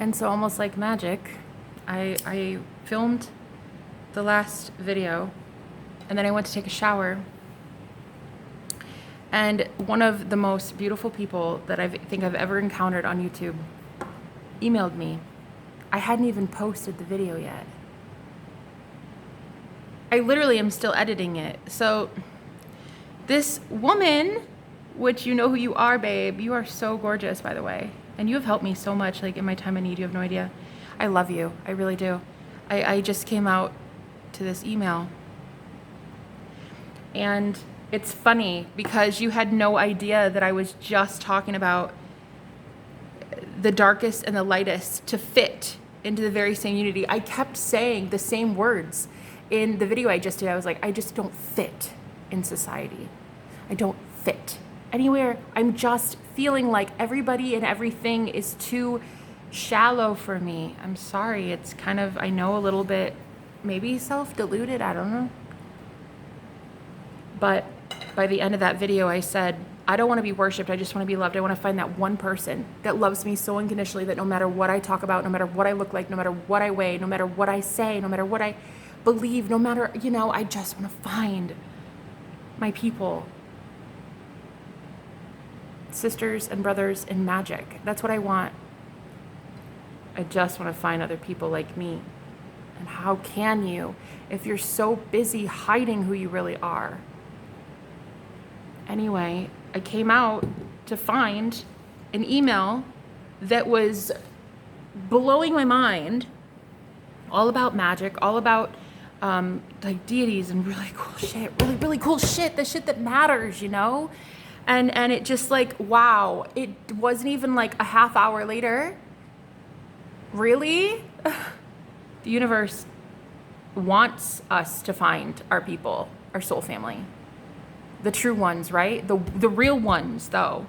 And so almost like magic, I filmed the last video and then I went to take a shower. And one of the most beautiful people that I think I've ever encountered on YouTube emailed me. I hadn't even posted the video yet. I literally am still editing it. So this woman, which you know who you are, babe, you are so gorgeous, by the way. And you have helped me so much, like in my time of need, you have no idea. I love you, I really do. I just came out to this email. And it's funny because you had no idea that I was just talking about the darkest and the lightest to fit into the very same unity. I kept saying the same words in the video I just did. I was like, I just don't fit in society. I don't fit anywhere. I'm just feeling like everybody and everything is too shallow for me. I'm sorry. It's kind of, I know, a little bit maybe self-deluded. I don't know. But by the end of that video, I said, I don't want to be worshiped. I just want to be loved. I want to find that one person that loves me so unconditionally that no matter what I talk about, no matter what I look like, no matter what I weigh, no matter what I say, no matter what I believe, no matter, I just want to find my people. Sisters and brothers in magic. That's what I want. I just want to find other people like me. And how can you if you're so busy hiding who you really are? Anyway, I came out to find an email that was blowing my mind, all about magic, all about like deities and really cool shit, really cool shit, the shit that matters, And it just like, wow, it wasn't even like a half hour later. Really? The universe wants us to find our people, our soul family. The true ones, right? The real ones, though.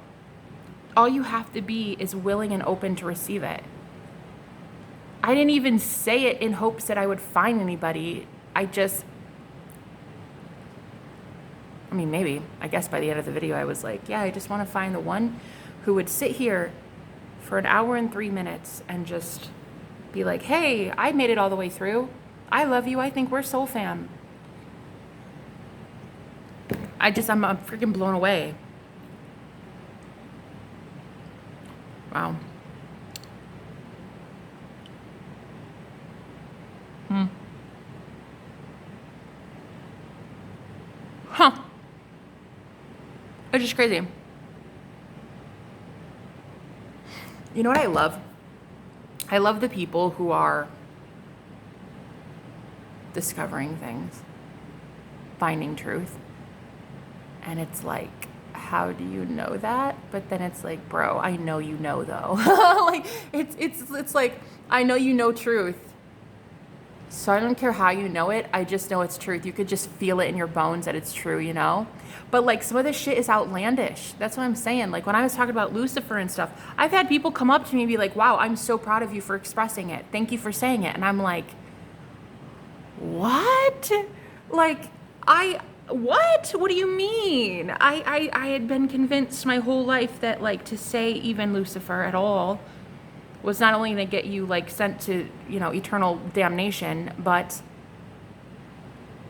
All you have to be is willing and open to receive it. I didn't even say it in hopes that I would find anybody. Maybe. I guess by the end of the video, I was like, yeah, I just want to find the one who would sit here for an hour and 3 minutes and just be like, hey, I made it all the way through. I love you. I think we're soul fam. I'm freaking blown away. Wow. Huh. It's just crazy. You know what I love? I love the people who are discovering things, finding truth. And it's like, how do you know that? But then it's like, bro, I know you know though. Like it's like, I know you know truth. So I don't care how you know it. I just know it's truth. You could just feel it in your bones that it's true, But like some of this shit is outlandish. That's what I'm saying. Like when I was talking about Lucifer and stuff, I've had people come up to me and be like, wow, I'm so proud of you for expressing it. Thank you for saying it. And I'm like, what? Like, what? What do you mean? I had been convinced my whole life that like to say even Lucifer at all was not only going to get you like sent to, eternal damnation, but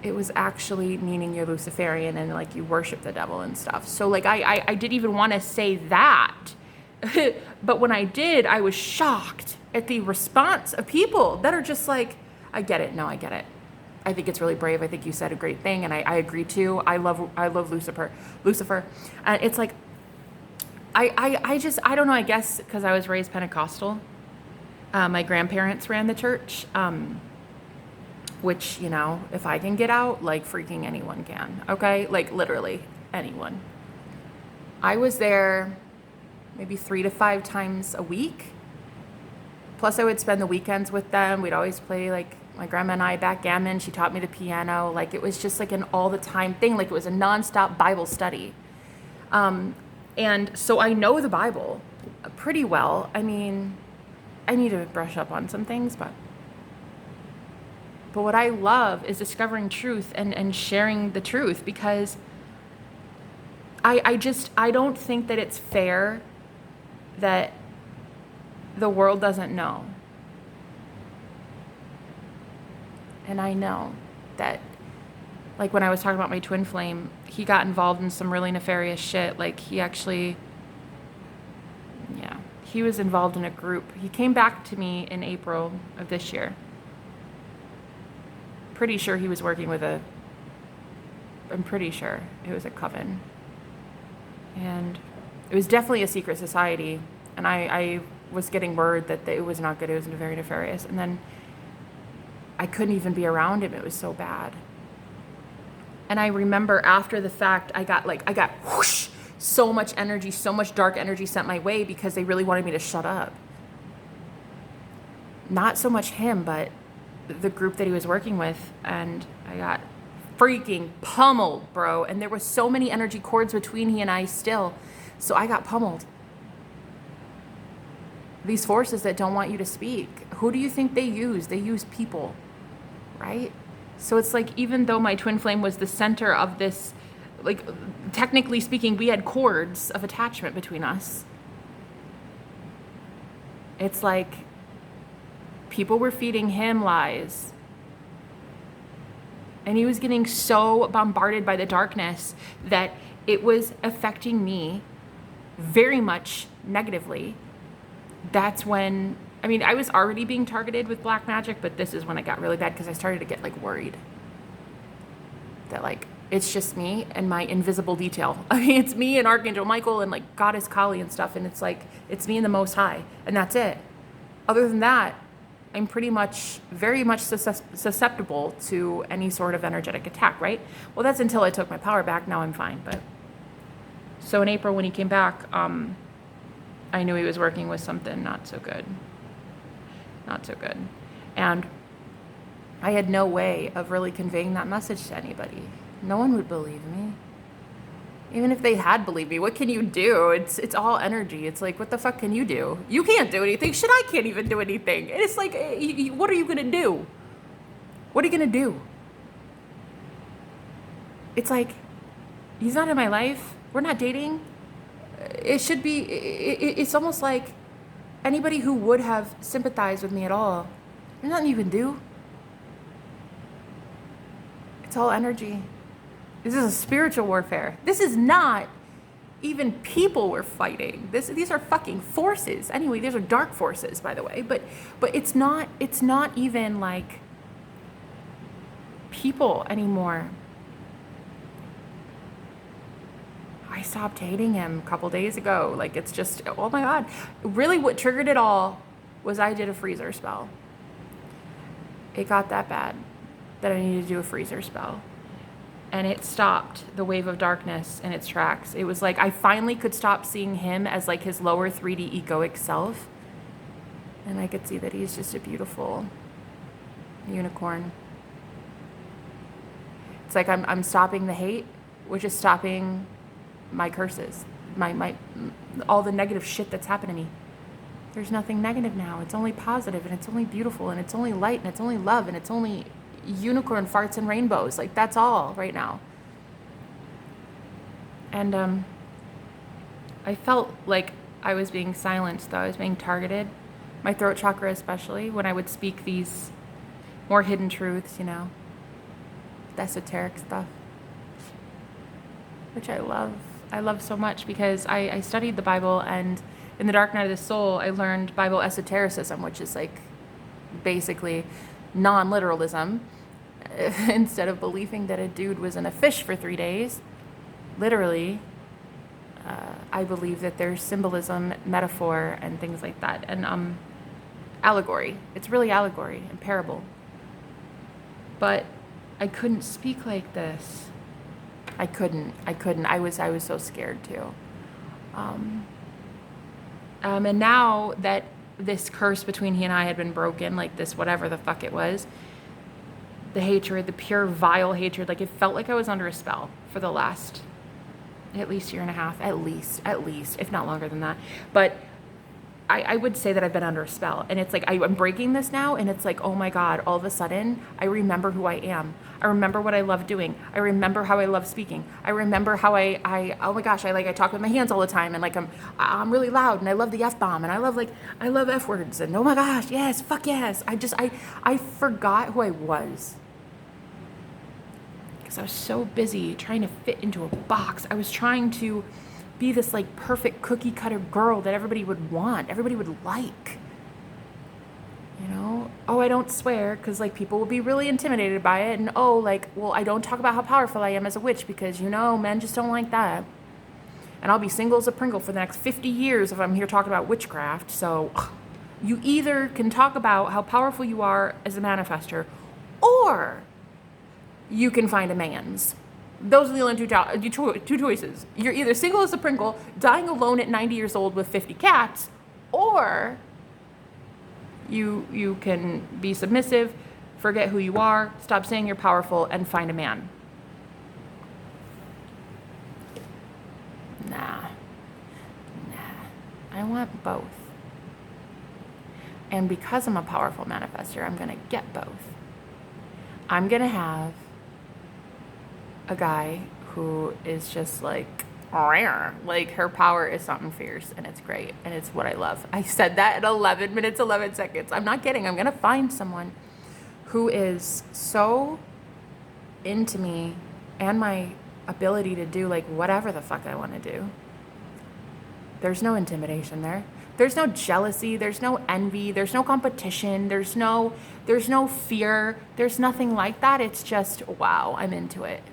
it was actually meaning you're Luciferian and like you worship the devil and stuff. So like I didn't even want to say that. But when I did, I was shocked at the response of people that are just like, I get it. No, I get it. I think it's really brave. I think you said a great thing, and I agree too. I love Lucifer. And it's like, I don't know. I guess because I was raised Pentecostal. My grandparents ran the church, which if I can get out, like freaking anyone can. Okay, like literally anyone. I was there maybe 3 to 5 times a week. Plus, I would spend the weekends with them. We'd always play like. My grandma and I backgammon. She taught me the piano. Like it was just like an all the time thing. Like it was a nonstop Bible study. And so I know the Bible pretty well. I mean, I need to brush up on some things, but what I love is discovering truth and sharing the truth, because I don't think that it's fair that the world doesn't know. And I know that, like when I was talking about my twin flame, he got involved in some really nefarious shit. Like he actually, yeah, he was involved in a group. He came back to me in April of this year. Pretty sure he was working with I'm pretty sure it was a coven. And it was definitely a secret society. And I was getting word that it was not good. It was very nefarious. And then I couldn't even be around him. It was so bad. And I remember after the fact, I got whoosh, so much energy, so much dark energy sent my way because they really wanted me to shut up. Not so much him, but the group that he was working with. And I got freaking pummeled, bro. And there was so many energy cords between he and I still. So I got pummeled. These forces that don't want you to speak. Who do you think they use? They use people, right? So it's like, even though my twin flame was the center of this, like, technically speaking, we had cords of attachment between us. It's like people were feeding him lies. And he was getting so bombarded by the darkness that it was affecting me very much negatively. That's when, I mean, I was already being targeted with black magic, but this is when it got really bad because I started to get like worried that like, it's just me and my invisible detail. I mean, it's me and Archangel Michael and like Goddess Kali and stuff. And it's like, it's me and the Most High, and that's it. Other than that, I'm pretty much, very much susceptible to any sort of energetic attack, right? Well, that's until I took my power back. Now I'm fine. But so in April when he came back, I knew he was working with something not so good. Not so good. And I had no way of really conveying that message to anybody. No one would believe me. Even if they had believed me, what can you do? It's all energy. It's like, what the fuck can you do? You can't do anything. Shit, I can't even do anything. And it's like, what are you going to do? What are you going to do? It's like, he's not in my life. We're not dating. It should be, it's almost like anybody who would have sympathized with me at all, there's nothing you can do. It's all energy. This is a spiritual warfare. This is not even people we're fighting. These are fucking forces. Anyway, these are dark forces, by the way. But it's not even like people anymore. I stopped hating him a couple days ago. Like, it's just, oh my God. Really what triggered it all was I did a freezer spell. It got that bad that I needed to do a freezer spell. And it stopped the wave of darkness in its tracks. It was like I finally could stop seeing him as like his lower 3D egoic self. And I could see that he's just a beautiful unicorn. It's like I'm stopping the hate, which is stopping my curses, my all the negative shit that's happened to me. There's nothing negative now. It's only positive, and it's only beautiful, and it's only light, and it's only love, and it's only unicorn farts and rainbows. Like, that's all right now. And I felt like I was being silenced, though. I was being targeted. My throat chakra especially, when I would speak these more hidden truths, you know, the esoteric stuff, which I love. I love so much because I studied the Bible, and in the Dark Night of the Soul, I learned Bible esotericism, which is like basically non-literalism. Instead of believing that a dude was in a fish for 3 days, literally, I believe that there's symbolism, metaphor, and things like that. And allegory. It's really allegory and parable. But I couldn't speak like this. I couldn't. I was so scared too. And now that this curse between he and I had been broken, like this, whatever the fuck it was, the hatred, the pure vile hatred, like it felt like I was under a spell for the last at least year and a half, at least, if not longer than that. But I would say that I've been under a spell, and it's like I'm breaking this now, and it's like, oh my God, all of a sudden I remember who I am. I remember what I love doing. I remember how I love speaking. I remember how I oh my gosh, I talk with my hands all the time, and like I'm really loud, and I love the F-bomb, and I love F words, and oh my gosh, yes, fuck yes. I forgot who I was. Because I was so busy trying to fit into a box. I was trying to be this like perfect cookie cutter girl that everybody would want, everybody would like. You know, oh, I don't swear because like people will be really intimidated by it. And oh, like, well, I don't talk about how powerful I am as a witch because, you know, men just don't like that. And I'll be single as a Pringle for the next 50 years if I'm here talking about witchcraft. So you either can talk about how powerful you are as a manifester, or you can find a man's. Those are the only two choices. You're either single as a Pringle, dying alone at 90 years old with 50 cats, or you can be submissive, forget who you are, stop saying you're powerful, and find a man. Nah. I want both. And because I'm a powerful manifester, I'm going to get both. I'm going to have a guy who is just like rare. Like her power is something fierce, and it's great, and it's what I love. I said that at 11 minutes 11 seconds. I'm not kidding. I'm gonna find someone who is so into me and my ability to do like whatever the fuck I want to do. There's no intimidation there. There's no jealousy, there's no envy, there's no competition, there's no fear, there's nothing like that. It's just, wow, I'm into it.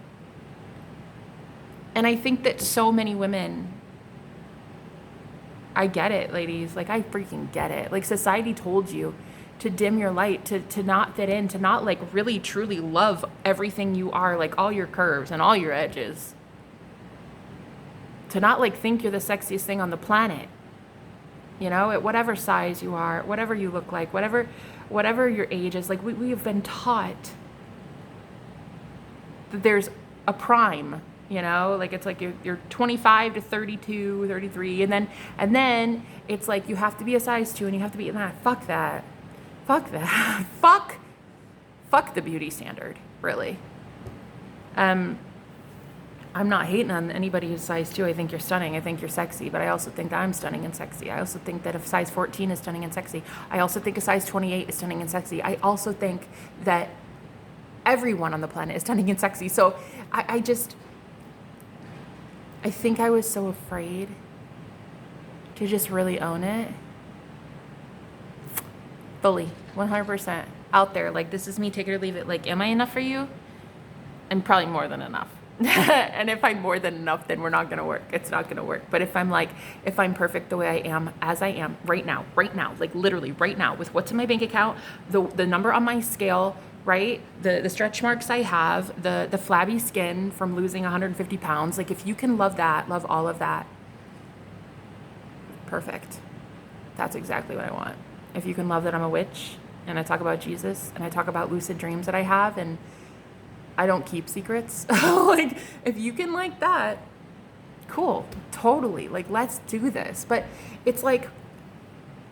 And I think that so many women, I get it, ladies. Like, I freaking get it. Like, society told you to dim your light, to not fit in, to not, like, really, truly love everything you are, like, all your curves and all your edges. To not, like, think you're the sexiest thing on the planet. You know, at whatever size you are, whatever you look like, whatever your age is. Like, we have been taught that there's a prime. You know, like it's like you're 25 to 32, 33, and then it's like you have to be a size 2 and you have to be fuck that. Fuck the beauty standard, really. I'm not hating on anybody who's size 2. I think you're stunning. I think you're sexy, but I also think that I'm stunning and sexy. I also think that a size 14 is stunning and sexy. I also think a size 28 is stunning and sexy. I also think that everyone on the planet is stunning and sexy. So I think I was so afraid to just really own it. Fully, 100% out there. Like, this is me, take it or leave it. Like, am I enough for you? I'm probably more than enough. And if I'm more than enough, then we're not going to work. It's not going to work. But if I'm perfect the way I am, as I am right now, like literally right now, with what's in my bank account, the number on my scale, right? The stretch marks I have, the flabby skin from losing 150 pounds. Like, if you can love that, love all of that, perfect. That's exactly what I want. If you can love that I'm a witch, and I talk about Jesus, and I talk about lucid dreams that I have, and I don't keep secrets. Like, if you can like that, cool, totally. Like, let's do this. But it's like,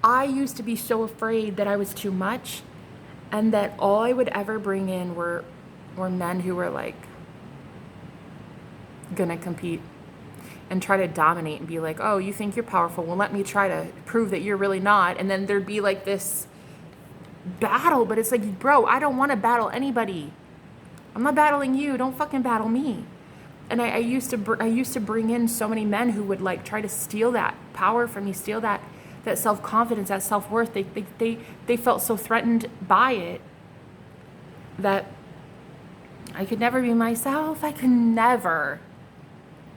I used to be so afraid that I was too much, and that all I would ever bring in were men who were like gonna compete and try to dominate and be like, oh, you think you're powerful? Well, let me try to prove that you're really not. And then there'd be like this battle, but it's like, bro, I don't want to battle anybody. I'm not battling you. Don't fucking battle me. And I used to bring in so many men who would like try to steal that power from me, steal that self-confidence, that self-worth. They felt so threatened by it that I could never be myself. I could never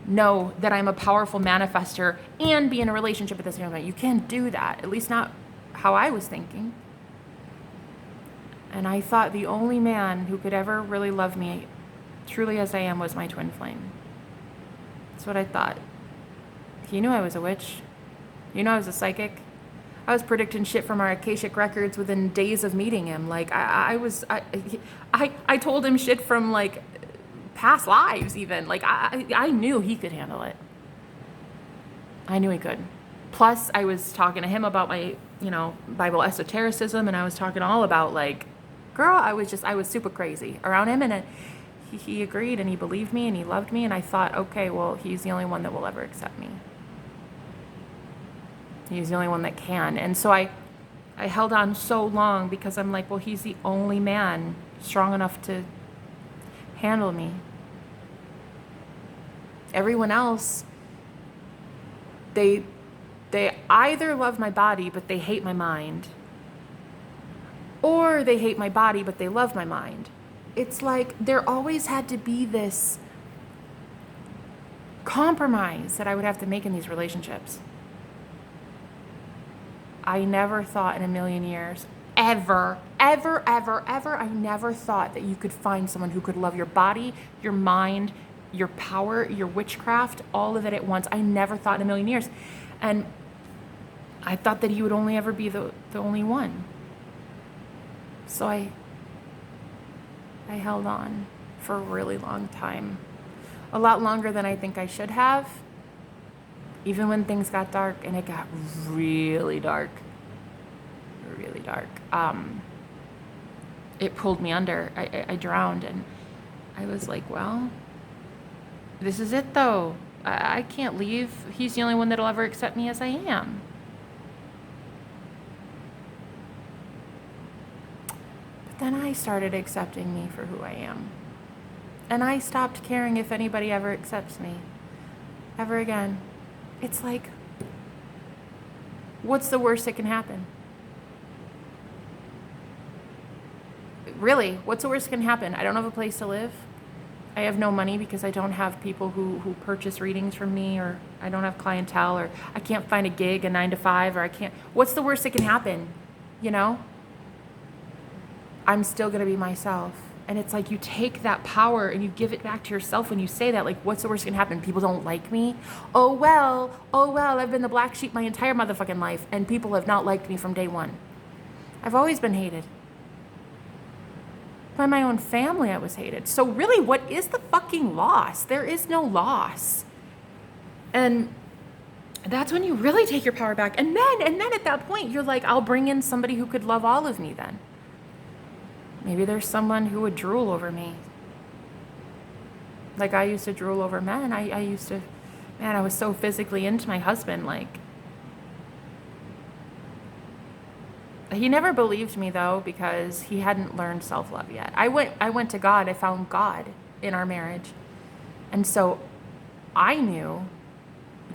know that I'm a powerful manifester and be in a relationship at the same time. You can't do that, at least not how I was thinking. And I thought the only man who could ever really love me truly as I am was my twin flame. That's what I thought. He knew I was a witch. You know, I was a psychic. I was predicting shit from our Akashic records within days of meeting him. Like, I told him shit from like past lives even. Like, I knew he could handle it. I knew he could. Plus, I was talking to him about my, Bible esotericism, and I was talking all about like, girl, I was super crazy around him, and he agreed, and he believed me, and he loved me, and I thought, okay, well, he's the only one that will ever accept me. He's the only one that can. And so I held on so long because I'm like, well, he's the only man strong enough to handle me. Everyone else, they either love my body, but they hate my mind, or they hate my body, but they love my mind. It's like there always had to be this compromise that I would have to make in these relationships. I never thought in a million years, ever, I never thought that you could find someone who could love your body, your mind, your power, your witchcraft, all of it at once. I never thought in a million years. And I thought that he would only ever be the only one. So I held on for a really long time. A lot longer than I think I should have. Even when things got dark, and it got really dark. Really dark. It pulled me under. I drowned, and I was like, well, this is it though. I can't leave. He's the only one that'll ever accept me as I am. But then I started accepting me for who I am. And I stopped caring if anybody ever accepts me. Ever again. It's like, what's the worst that can happen? Really, what's the worst that can happen? I don't have a place to live. I have no money because I don't have people who purchase readings from me, or I don't have clientele, or I can't find a gig, a 9 to 5, or I can't. What's the worst that can happen? I'm still going to be myself. And it's like you take that power and you give it back to yourself when you say that. Like, what's the worst that can happen? People don't like me? Oh well, I've been the black sheep my entire motherfucking life, and people have not liked me from day one. I've always been hated. By my own family, I was hated. So really, what is the fucking loss? There is no loss. And that's when you really take your power back. And then at that point, you're like, I'll bring in somebody who could love all of me then. Maybe there's someone who would drool over me. Like I used to drool over men. I was so physically into my husband. Like, he never believed me though, because he hadn't learned self-love yet. I went to God. I found God in our marriage. And so I knew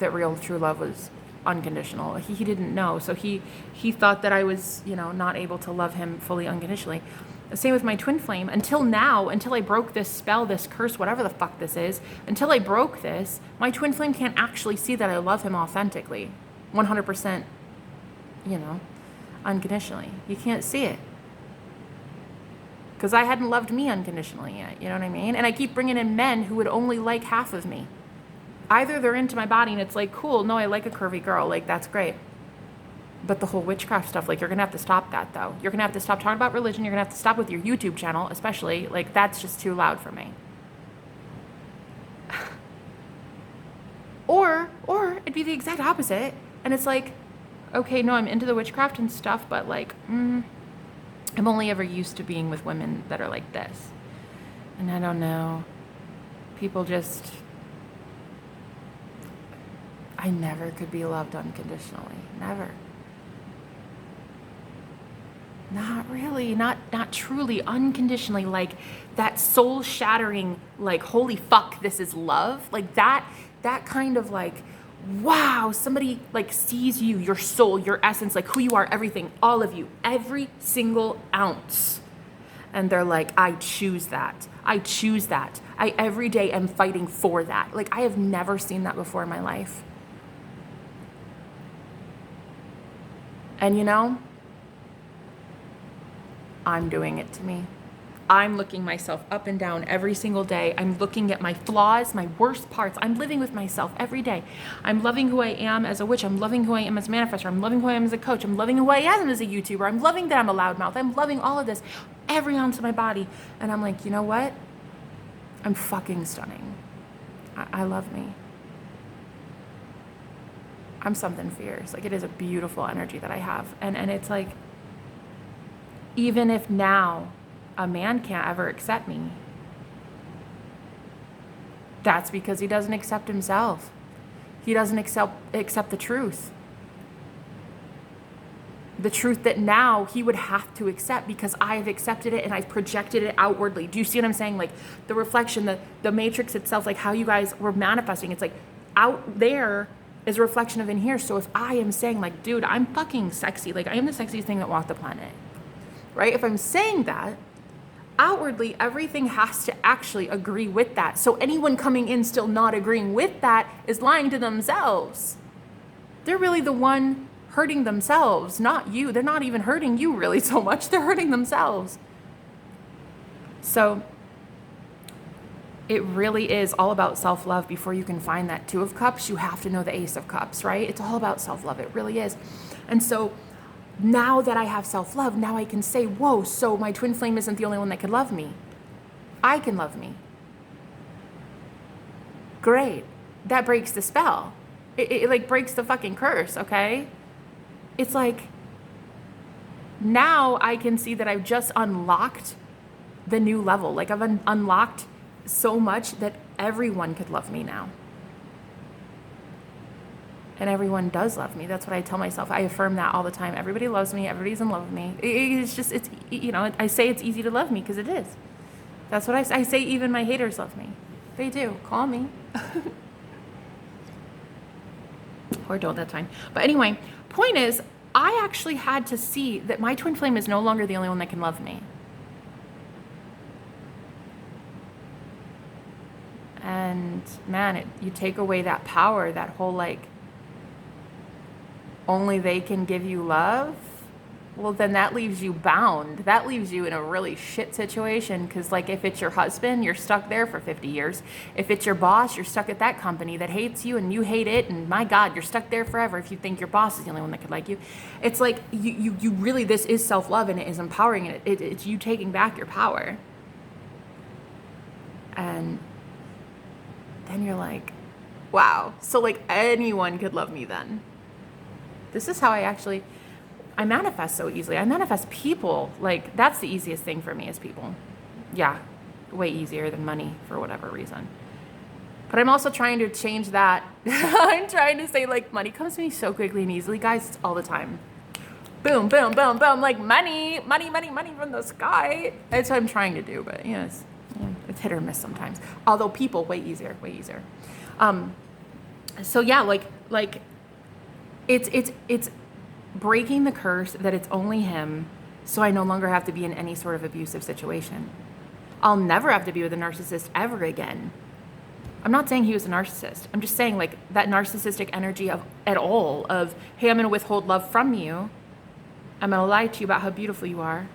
that real true love was unconditional. He didn't know. So he thought that I was, not able to love him fully unconditionally. The same with my twin flame. Until I broke this spell, this curse, whatever the fuck this is, until I broke this, my twin flame can't actually see that I love him authentically. 100%, unconditionally. You can't see it. Because I hadn't loved me unconditionally yet, you know what I mean? And I keep bringing in men who would only like half of me. Either they're into my body and it's like, cool, no, I like a curvy girl, like that's great. But the whole witchcraft stuff, like, you're going to have to stop that, though. You're going to have to stop talking about religion. You're going to have to stop with your YouTube channel, especially. Like, that's just too loud for me. Or it'd be the exact opposite. And it's like, okay, no, I'm into the witchcraft and stuff, but, like, I'm only ever used to being with women that are like this. And I don't know. People just... I never could be loved unconditionally. Never. Not really, not truly, unconditionally, like that soul-shattering, like, holy fuck, this is love. Like that kind of like, wow, somebody like sees you, your soul, your essence, like who you are, everything, all of you, every single ounce. And they're like, I choose that. I choose that. I every day am fighting for that. Like, I have never seen that before in my life. And I'm doing it to me. I'm looking myself up and down every single day. I'm looking at my flaws, my worst parts. I'm living with myself every day. I'm loving who I am as a witch. I'm loving who I am as a manifestor. I'm loving who I am as a coach. I'm loving who I am as a YouTuber. I'm loving that I'm a loudmouth. I'm loving all of this, every ounce of my body. And I'm like, you know what? I'm fucking stunning. I love me. I'm something fierce. Like, it is a beautiful energy that I have. And it's like, even if now a man can't ever accept me, that's because he doesn't accept himself. He doesn't accept the truth. The truth that now he would have to accept because I have accepted it and I've projected it outwardly. Do you see what I'm saying? Like, the reflection, the matrix itself, like how you guys were manifesting. It's like out there is a reflection of in here. So if I am saying like, dude, I'm fucking sexy. Like, I am the sexiest thing that walked the planet. Right? If I'm saying that, outwardly, everything has to actually agree with that. So anyone coming in still not agreeing with that is lying to themselves. They're really the one hurting themselves, not you. They're not even hurting you really so much. They're hurting themselves. So it really is all about self-love. Before you can find that Two of Cups, you have to know the Ace of Cups, right? It's all about self-love. It really is. And so now that I have self-love, now I can say, whoa, so my twin flame isn't the only one that can love me. I can love me. Great. That breaks the spell. It like breaks the fucking curse, okay? It's like, now I can see that I've just unlocked the new level. Like, I've unlocked so much that everyone could love me now. And everyone does love me. That's what I tell myself. I affirm that all the time. Everybody loves me. Everybody's in love with me. It's just, it's, you know, I say it's easy to love me because it is. That's what I say. Even my haters love me. They do. Call me. Or don't, that's fine. But anyway, point is, I actually had to see that my twin flame is no longer the only one that can love me. And man, you take away that power, that whole like, only they can give you love, well, then that leaves you bound. That leaves you in a really shit situation. Because like, if it's your husband, you're stuck there for 50 years. If it's your boss, you're stuck at that company that hates you and you hate it. And my God, you're stuck there forever if you think your boss is the only one that could like you. It's like, you really, this is self-love and it is empowering. And it's you taking back your power. And then you're like, wow. So like, anyone could love me then. This is how I manifest so easily. I manifest people. Like, that's the easiest thing for me is people. Yeah, way easier than money for whatever reason. But I'm also trying to change that. I'm trying to say, like, money comes to me so quickly and easily, guys. It's all the time. Boom, boom, boom, boom. Like, money from the sky. That's what I'm trying to do. But, yes, it's hit or miss sometimes. Although people, way easier. So, yeah, like, it's breaking the curse that it's only him, so I no longer have to be in any sort of abusive situation. I'll never have to be with a narcissist ever again. I'm not saying he was a narcissist. I'm just saying, like, that narcissistic energy of hey, I'm going to withhold love from you. I'm going to lie to you about how beautiful you are.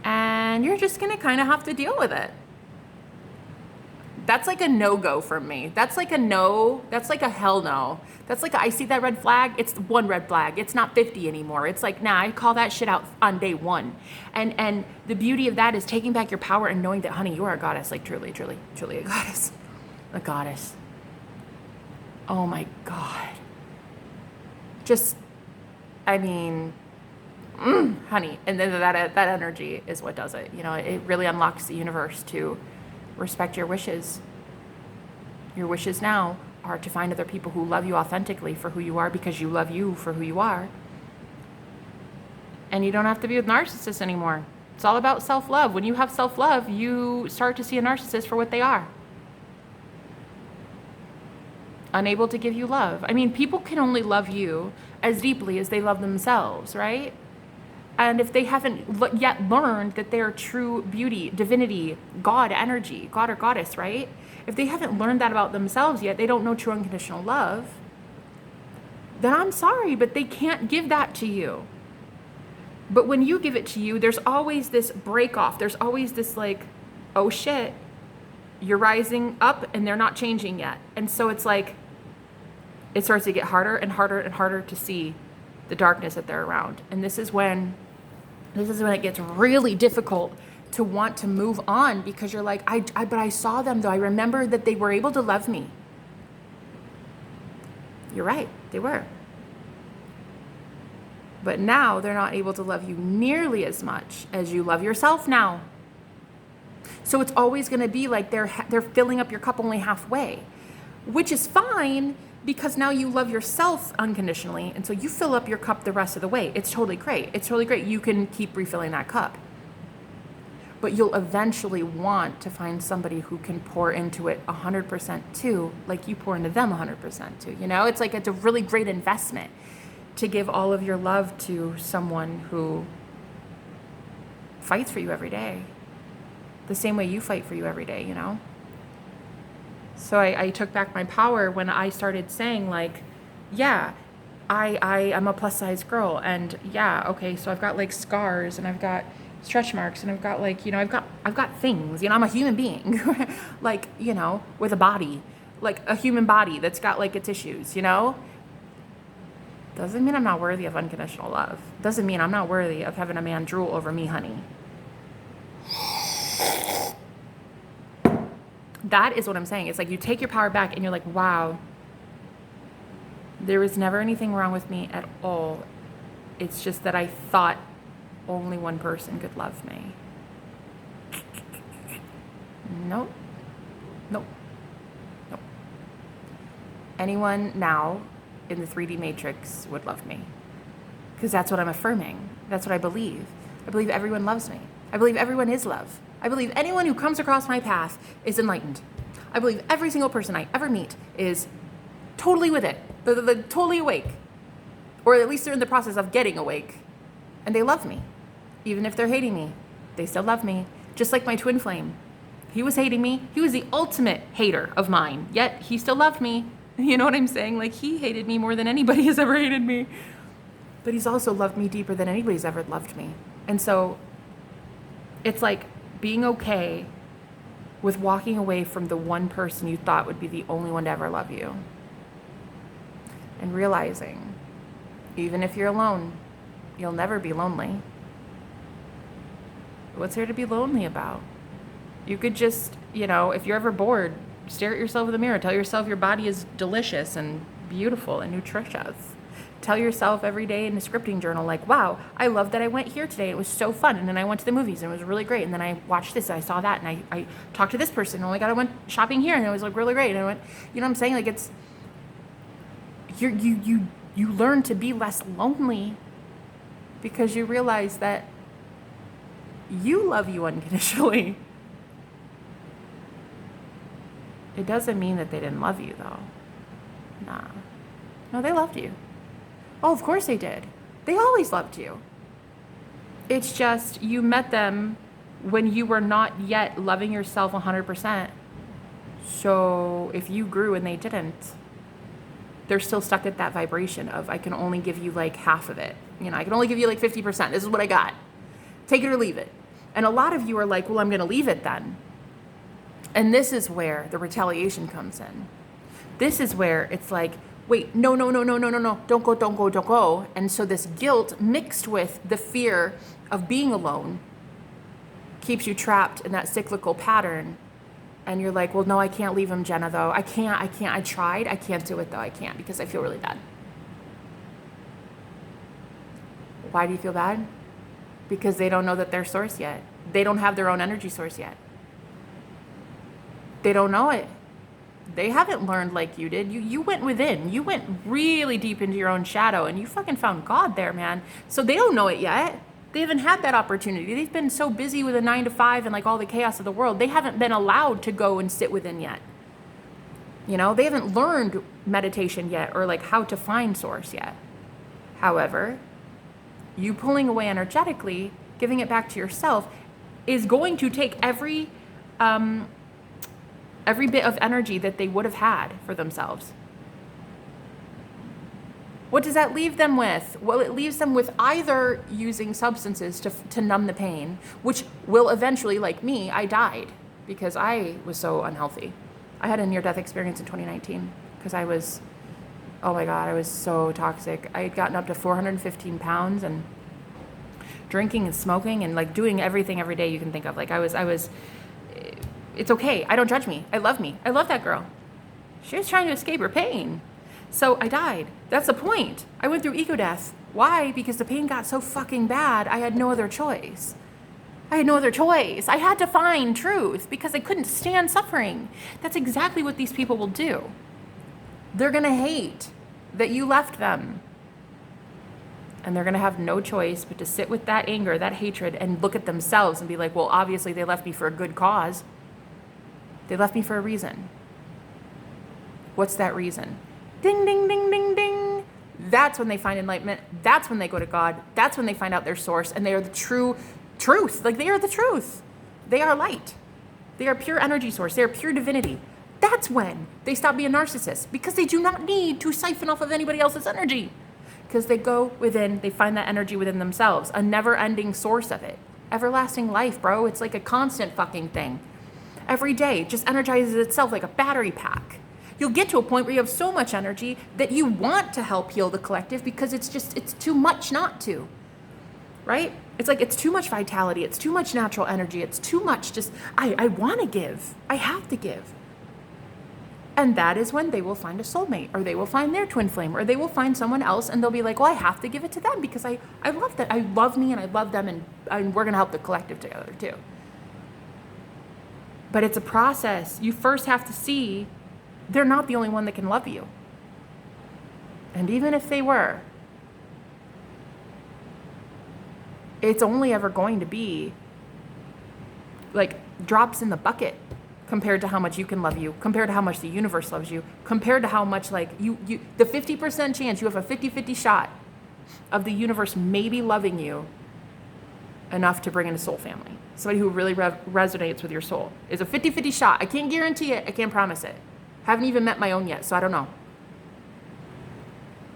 And you're just going to kind of have to deal with it. That's like a no-go from me. That's like a no. That's like a hell no. That's like, I see that red flag. It's one red flag. It's not 50 anymore. It's like, nah, I call that shit out on day one. And the beauty of that is taking back your power and knowing that, honey, you are a goddess. Like, truly a goddess. A goddess. Oh my God. Just, I mean, honey. And then that energy is what does it. You know, it really unlocks the universe to respect your wishes. Your wishes now are to find other people who love you authentically for who you are because you love you for who you are. And you don't have to be with narcissists anymore. It's all about self-love. When you have self-love, you start to see a narcissist for what they are. Unable to give you love. I mean, people can only love you as deeply as they love themselves, right? And if they haven't yet learned that they're true beauty, divinity, God energy, God or goddess, right? If they haven't learned that about themselves yet, they don't know true unconditional love, then I'm sorry, but they can't give that to you. But when you give it to you, there's always this break off. There's always this like, oh shit, you're rising up and they're not changing yet. And so it's like, it starts to get harder and harder and harder to see the darkness that they're around. And this is when it gets really difficult to want to move on, because you're like, but I saw them though. I remember that they were able to love me. You're right, they were. But now they're not able to love you nearly as much as you love yourself now. So it's always going to be like they're filling up your cup only halfway, which is fine because now you love yourself unconditionally. And so you fill up your cup the rest of the way. It's totally great. It's totally great. You can keep refilling that cup. But you'll eventually want to find somebody who can pour into it 100% too, like you pour into them 100% too. You know, it's a really great investment to give all of your love to someone who fights for you every day, the same way you fight for you every day, you know? So I took back my power when I started saying like, yeah, I am a plus size girl, and yeah, okay, so I've got like scars and I've got stretch marks and I've got like, you know, I've got things, you know, I'm a human being, like, you know, with a body, like a human body that's got like its issues, you know? Doesn't mean I'm not worthy of unconditional love. Doesn't mean I'm not worthy of having a man drool over me, honey. That is what I'm saying. It's like you take your power back and you're like, wow, there was never anything wrong with me at all. It's just that I thought only one person could love me. Nope. Nope. Nope. Anyone now in the 3D matrix would love me, because that's what I'm affirming. That's what I believe. I believe everyone loves me. I believe everyone is love. I believe anyone who comes across my path is enlightened. I believe every single person I ever meet is totally with it. They're totally awake, or at least they're in the process of getting awake, and they love me. Even if they're hating me, they still love me. Just like my twin flame. He was hating me. He was the ultimate hater of mine, yet he still loved me. You know what I'm saying? Like, he hated me more than anybody has ever hated me. But he's also loved me deeper than anybody's ever loved me. And so it's like being okay with walking away from the one person you thought would be the only one to ever love you. And realizing, even if you're alone, you'll never be lonely. What's there to be lonely about? You could just, you know, if you're ever bored, stare at yourself in the mirror. Tell yourself your body is delicious and beautiful and nutritious. Tell yourself every day in the scripting journal, like, wow, I love that I went here today. It was so fun. And then I went to the movies and it was really great. And then I watched this and I saw that. And I talked to this person. Oh my God, I went shopping here and it was like really great. And I went, you know what I'm saying? Like, it's, you learn to be less lonely because you realize that you love you unconditionally. It doesn't mean that they didn't love you, though. Nah. No, they loved you. Oh, of course they did. They always loved you. It's just you met them when you were not yet loving yourself 100%. So if you grew and they didn't, they're still stuck at that vibration of, I can only give you like half of it. You know, I can only give you like 50%. This is what I got. Take it or leave it. And a lot of you are like, well, I'm going to leave it then. And this is where the retaliation comes in. This is where it's like, wait, no, don't go. And so this guilt mixed with the fear of being alone keeps you trapped in that cyclical pattern. And you're like, well, no, I can't leave him, Jenna, though. I can't. I tried. I can't do it, though. I can't because I feel really bad. Why do you feel bad? Because they don't know that they're source yet. They don't have their own energy source yet. They don't know it. They haven't learned like you did. You went within. You went really deep into your own shadow and you fucking found God there, man. So they don't know it yet. They haven't had that opportunity. They've been so busy with a 9 to 5 and like all the chaos of the world. They haven't been allowed to go and sit within yet. You know, they haven't learned meditation yet or like how to find source yet. However, you pulling away energetically, giving it back to yourself is going to take every bit of energy that they would have had for themselves. What does that leave them with? Well, it leaves them with either using substances to numb the pain, which will eventually, like me, I died because I was so unhealthy. I had a near-death experience in 2019 because I was, oh my God, I was so toxic. I had gotten up to 415 pounds and drinking and smoking and like doing everything every day you can think of. Like I was, it's okay. I don't judge me. I love me. I love that girl. She was trying to escape her pain. So I died. That's the point. I went through ego death. Why? Because the pain got so fucking bad, I had no other choice. I had no other choice. I had to find truth because I couldn't stand suffering. That's exactly what these people will do. They're going to hate that you left them. And they're going to have no choice but to sit with that anger, that hatred, and look at themselves and be like, well, obviously they left me for a good cause. They left me for a reason. What's that reason? Ding, ding, ding, ding, ding. That's when they find enlightenment. That's when they go to God. That's when they find out their source, and they are the true truth. Like, they are the truth. They are light. They are pure energy source. They are pure divinity. That's when they stop being narcissists, because they do not need to siphon off of anybody else's energy. Because they go within, they find that energy within themselves, a never-ending source of it. Everlasting life, bro. It's like a constant fucking thing. Every day, it just energizes itself like a battery pack. You'll get to a point where you have so much energy that you want to help heal the collective because it's too much not to, right? It's like, it's too much vitality. It's too much natural energy. It's too much just, I want to give. I have to give. And that is when they will find a soulmate, or they will find their twin flame, or they will find someone else, and they'll be like, well, I have to give it to them because I love that. I love me and I love them, and we're going to help the collective together too. But it's a process. You first have to see they're not the only one that can love you. And even if they were, it's only ever going to be like drops in the bucket compared to how much you can love you, compared to how much the universe loves you, compared to how much like you the 50% chance you have a 50-50 shot of the universe maybe loving you enough to bring in a soul family. Somebody who really resonates with your soul is a 50-50 shot. I can't guarantee it. I can't promise it. Haven't even met my own yet, so I don't know.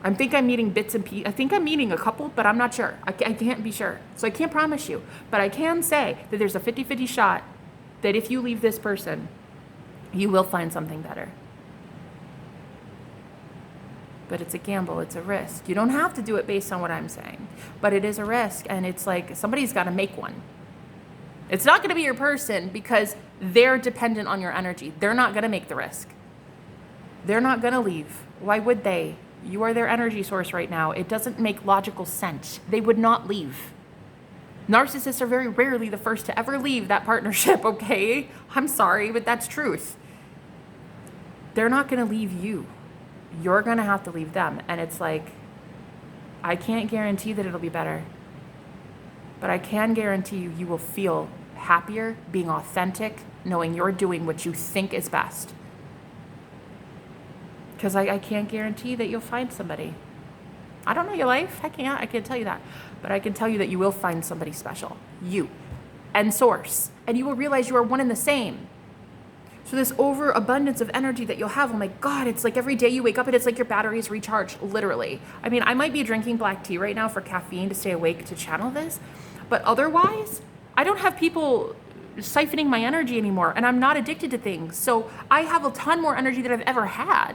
I think I'm meeting bits and pieces. I think I'm meeting a couple, but I'm not sure. I can't be sure. So I can't promise you. But I can say that there's a 50-50 shot that if you leave this person, you will find something better. But it's a gamble. It's a risk. You don't have to do it based on what I'm saying. But it is a risk. And it's like somebody's got to make one. It's not going to be your person because they're dependent on your energy. They're not going to make the risk. They're not going to leave. Why would they? You are their energy source right now. It doesn't make logical sense. They would not leave. Narcissists are very rarely the first to ever leave that partnership, okay? I'm sorry, but that's truth. They're not going to leave you. You're going to have to leave them. And it's like, I can't guarantee that it'll be better. But I can guarantee you, you will feel happier, being authentic, knowing you're doing what you think is best. Because I can't guarantee that you'll find somebody. I don't know your life. I can't tell you that. But I can tell you that you will find somebody special. You. And source. And you will realize you are one and the same. So this overabundance of energy that you'll have, oh my God, it's like every day you wake up and it's like your batteries recharge, literally. I mean, I might be drinking black tea right now for caffeine to stay awake to channel this. But otherwise, I don't have people siphoning my energy anymore. And I'm not addicted to things. So I have a ton more energy than I've ever had,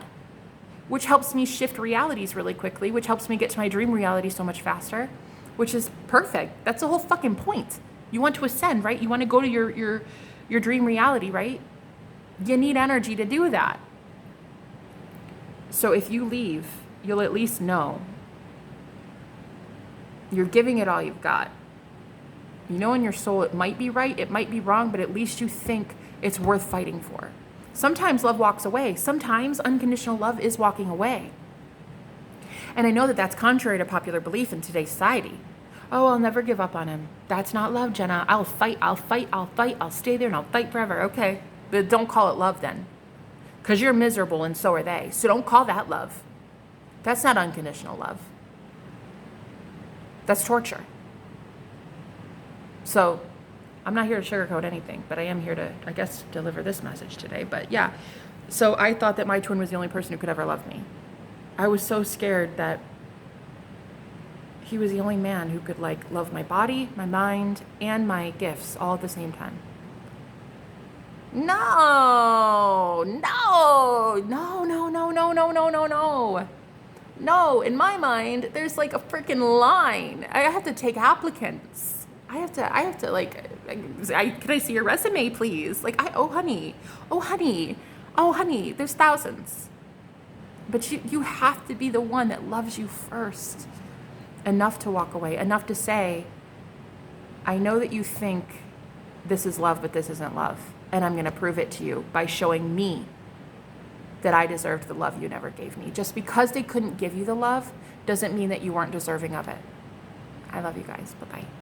which helps me shift realities really quickly, which helps me get to my dream reality so much faster, which is perfect. That's the whole fucking point. You want to ascend, right? You want to go to your dream reality, right? You need energy to do that. So if you leave, you'll at least know you're giving it all you've got. You know in your soul it might be right, it might be wrong, but at least you think it's worth fighting for. Sometimes love walks away. Sometimes unconditional love is walking away. And I know that that's contrary to popular belief in today's society. Oh, I'll never give up on him. That's not love, Jenna. I'll fight. I'll stay there and I'll fight forever. Okay, but don't call it love then. Because you're miserable and so are they. So don't call that love. That's not unconditional love. That's torture. So I'm not here to sugarcoat anything, but I am here to, I guess, deliver this message today. But yeah, so I thought that my twin was the only person who could ever love me. I was so scared that he was the only man who could like love my body, my mind, and my gifts all at the same time. No, in my mind, there's like a freaking line. I have to take applicants. I have to like, can I see your resume, please? Like, oh honey, there's thousands. But you have to be the one that loves you first, enough to walk away, enough to say, I know that you think this is love, but this isn't love. And I'm going to prove it to you by showing me that I deserved the love you never gave me. Just because they couldn't give you the love doesn't mean that you weren't deserving of it. I love you guys. Bye-bye.